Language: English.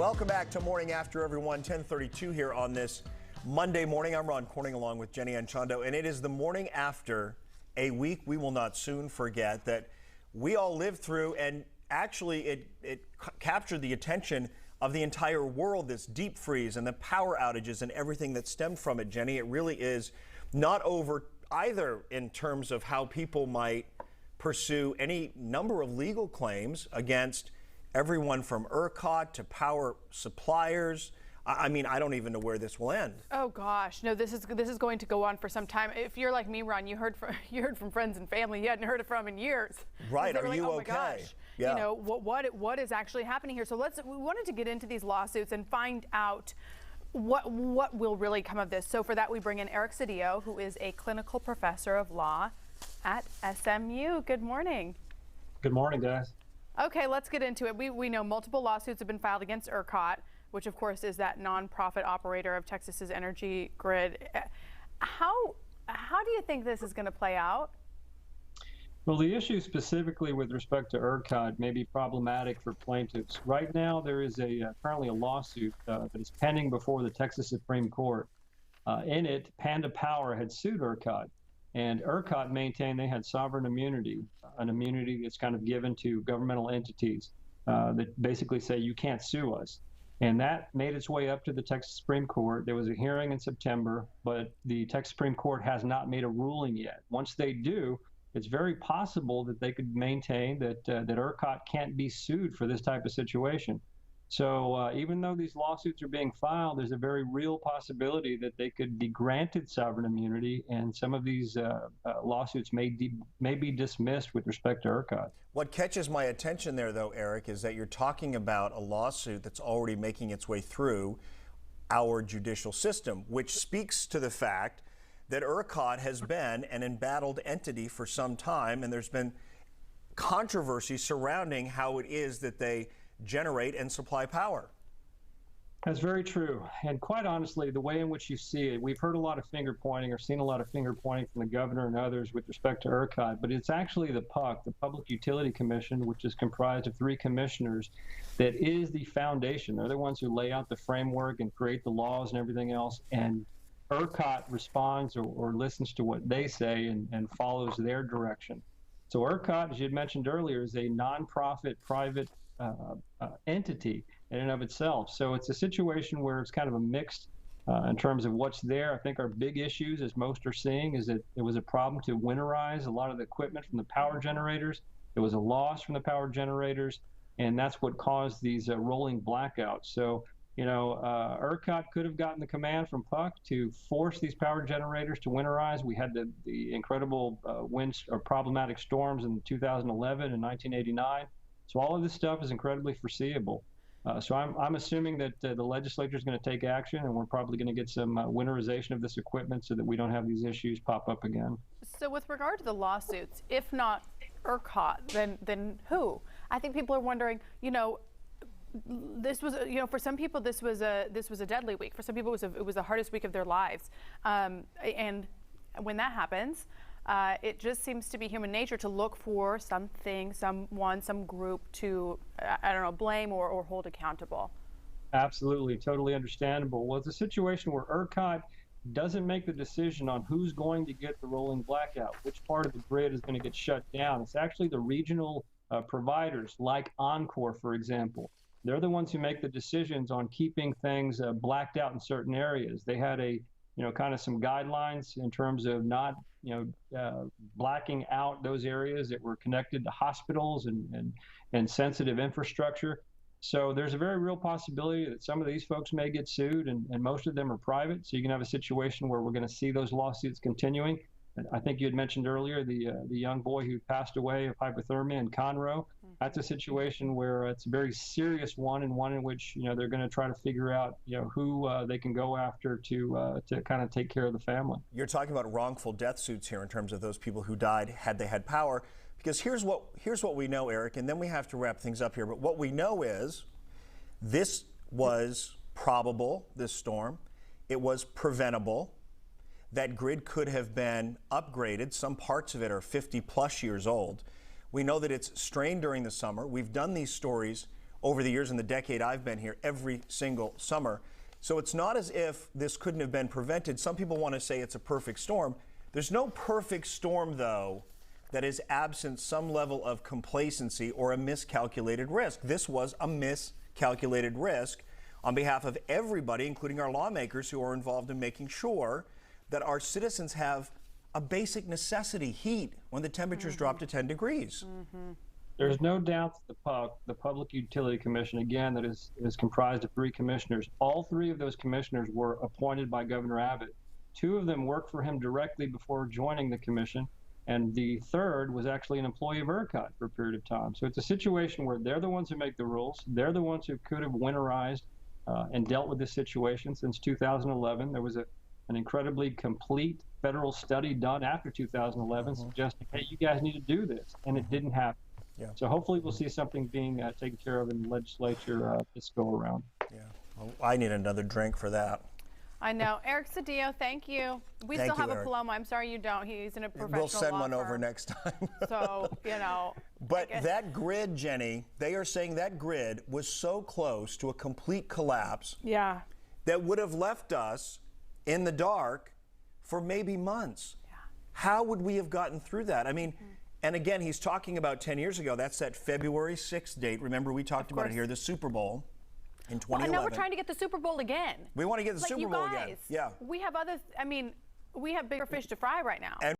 Welcome back to Morning After, everyone. 10:32 here on this Monday morning. I'm Ron Corning along with Jenny Anchondo, and it is the morning after a week we will not soon forget that we all lived through, and actually it captured the attention of the entire world, this deep freeze and the power outages and everything that stemmed from it, Jenny. It really is not over either in terms of how people might pursue any number of legal claims against everyone from ERCOT to power suppliers. I mean, I don't even know where this will end. Oh gosh, no, this is going to go on for some time. If you're like me, Ron, you heard from friends and family you hadn't heard from in years. Right? Are like, you oh okay? My gosh. Yeah. You know what is actually happening here? So we wanted to get into these lawsuits and find out what will really come of this. So for that, we bring in Eric Cedillo, who is a clinical professor of law at SMU. Good morning. Good morning, guys. Okay, let's get into it. We know multiple lawsuits have been filed against ERCOT, which of course is that nonprofit operator of Texas's energy grid. How do you think this is going to play out? Well, the issue specifically with respect to ERCOT may be problematic for plaintiffs. Right now, there is currently a lawsuit that is pending before the Texas Supreme Court. In it, Panda Power had sued ERCOT, and ERCOT maintained they had sovereign immunity, an immunity that's kind of given to governmental entities that basically say you can't sue us. And that made its way up to the Texas Supreme Court. There was a hearing in September, but the Texas Supreme Court has not made a ruling yet. Once they do, it's very possible that they could maintain that ERCOT can't be sued for this type of situation. So even though these lawsuits are being filed, there's a very real possibility that they could be granted sovereign immunity, and some of these lawsuits may be dismissed with respect to ERCOT. What catches my attention there, though, Eric, is that you're talking about a lawsuit that's already making its way through our judicial system, which speaks to the fact that ERCOT has been an embattled entity for some time, and there's been controversy surrounding how it is that they generate and supply power. That's very true. And quite honestly, the way in which you see it, we've heard a lot of finger pointing or seen a lot of finger pointing from the governor and others with respect to ERCOT, but it's actually the PUC, the Public Utility Commission, which is comprised of 3 commissioners, that is the foundation. They're the ones who lay out the framework and create the laws and everything else. And ERCOT responds or listens to what they say and follows their direction. So ERCOT, as you had mentioned earlier, is a nonprofit private entity in and of itself. So it's a situation where it's kind of a mixed in terms of what's there. I think our big issues, as most are seeing, is that it was a problem to winterize a lot of the equipment from the power generators. There was a loss from the power generators, and that's what caused these rolling blackouts. So, you know, ERCOT could have gotten the command from PUC to force these power generators to winterize. We had the incredible winds or problematic storms in 2011 and 1989. So all of this stuff is incredibly foreseeable. So I'm assuming that the legislature is going to take action, and we're probably going to get some winterization of this equipment so that we don't have these issues pop up again. So with regard to the lawsuits, if not ERCOT, then who? I think people are wondering, you know, this was, you know, for some people this was a deadly week. For some people it was the hardest week of their lives. And when that happens, it just seems to be human nature to look for something, someone, some group to, I don't know, blame or hold accountable. Absolutely, totally understandable. Well, it's a situation where ERCOT doesn't make the decision on who's going to get the rolling blackout, which part of the grid is going to get shut down. It's actually the regional providers like Oncor, for example. They're the ones who make the decisions on keeping things blacked out in certain areas. They had kind of some guidelines in terms of not, blacking out those areas that were connected to hospitals and sensitive infrastructure. So there's a very real possibility that some of these folks may get sued, and most of them are private. So you can have a situation where we're going to see those lawsuits continuing. And I think you had mentioned earlier the young boy who passed away of hypothermia in Conroe. That's a situation where it's a very serious one, and one in which they're going to try to figure out who they can go after to kind of take care of the family. You're talking about wrongful death suits here in terms of those people who died had they had power. Because here's what we know, Eric, and then we have to wrap things up here. But what we know is this was probable, this storm. It was preventable. That grid could have been upgraded. Some parts of it are 50 plus years old. We know that it's strained during the summer. We've done these stories over the years in the decade I've been here every single summer. So it's not as if this couldn't have been prevented. Some people want to say it's a perfect storm. There's no perfect storm, though, that is absent some level of complacency or a miscalculated risk. This was a miscalculated risk on behalf of everybody, including our lawmakers who are involved in making sure that our citizens have a basic necessity, heat, when the temperatures drop to 10 degrees. There's no doubt that the PUC, the Public Utility Commission, again, that is comprised of 3 commissioners. All 3 of those commissioners were appointed by Governor Abbott. 2 of them worked for him directly before joining the commission, and the 3rd was actually an employee of ERCOT for a period of time. So it's a situation where they're the ones who make the rules. They're the ones who could have winterized and dealt with this situation since 2011. There was an incredibly complete federal study done after 2011 suggesting, hey, you guys need to do this, and it didn't happen. Yeah. So hopefully we'll see something being taken care of in the legislature this go around. Yeah, well, I need another drink for that. I know. Eric Cedillo, thank you. We Thank still you, have Eric. a Paloma. I'm sorry you don't. He's in a professional We'll send law one over firm. next time. So, you know. But that grid, Jenny, they are saying that grid was so close to a complete collapse Yeah. that would have left us in the dark for maybe months. Yeah. How would we have gotten through that? I mean, and again, he's talking about 10 years ago. That's that February 6th date. Remember, we talked about it here, the Super Bowl in 2011. Well, and now we're trying to get the Super Bowl again. We want to get the Super Bowl again. Yeah. We have other, I mean, we have bigger fish to fry right now.